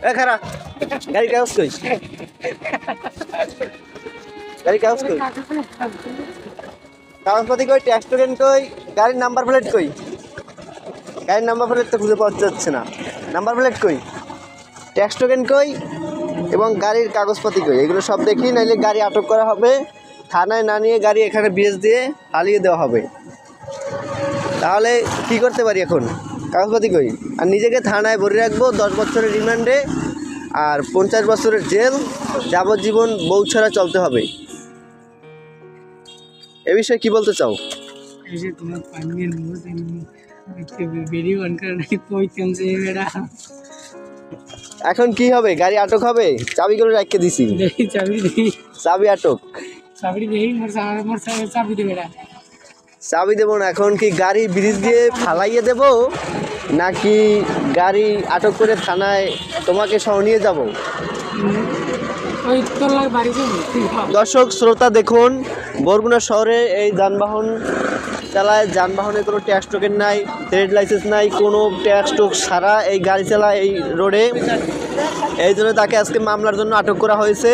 এ খারা গাড়ি কাগজ কই গাড়ি কাগজ কই কাগজপাতি কই ট্যাক্স টোকেন কই গাড়ির নাম্বার প্লেট কই গাড়ির নাম্বার প্লেট তো খুঁজে পাওয়া যাচ্ছে না নাম্বার প্লেট কই ট্যাক্স টোকেন কই এবং গাড়ির কাগজপাতি কই এগুলো সব দেখি নাইলে গাড়ি আটক করা হবে থানায় না নিয়ে গাড়ি এখানে বিএস দিয়ে হারিয়ে দেওয়া হবে তাহলে কি করতে পারি এখন কাগজপাতি কই আর নিজেকে থানায় ভরে রাখবো 10 বছরের রিমান্ডে আর 50 বছরের জেল যাবজ্জীবন বউ ছাড়া চলতে হবে এ বিষয়ে কি বলতে চাও এখন কি হবে গাড়ি আটক হবে চাবিগুলো রাখতে দিছি চাবি আটক চাবি দেবো না এখন কি গাড়ি ব্রিজ দিয়ে ফালাইয়ে দেব নাকি গাড়ি আটক করে থানায় তোমাকে সহ নিয়ে যাব দর্শক শ্রোতা দেখুন বরগুনা শহরে এই যানবাহন চালায় যানবাহনে কোনো ট্যাক্স টোকেন নাই ট্রেড লাইসেন্স নাই কোনো ট্যাক্স টোক ছাড়া এই গাড়ি চালায় এই রোডে এই জন্য তাকে আজকে মামলার জন্য আটক করা হয়েছে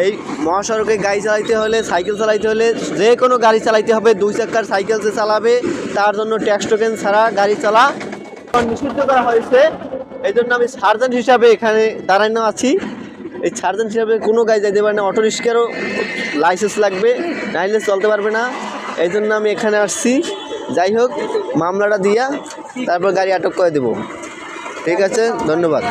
এই মহাসড়কে গাড়ি চালাইতে হলে সাইকেল চালাইতে হলে যে কোনো গাড়ি চালাইতে হবে 2 চাকার সাইকেল যে চালাবে তার জন্য ট্যাক্স টোকেন ছাড়া গাড়ি চালা নিষিদ্ধ করা হয়েছে এই জন্য আমি সার্জেন্ট হিসাবে এখানে দাঁড়ানো আছি এই সার্জেন্ট হিসাবে কোনো গাড়ি যাইতে পারে না অটো রিক্সারও লাইসেন্স লাগবে নাইলে চলতে পারবে না এই জন্য আমি এখানে আসছি যাই হোক মামলাটা দিয়া তারপর গাড়ি আটক করে দেব ঠিক আছে ধন্যবাদ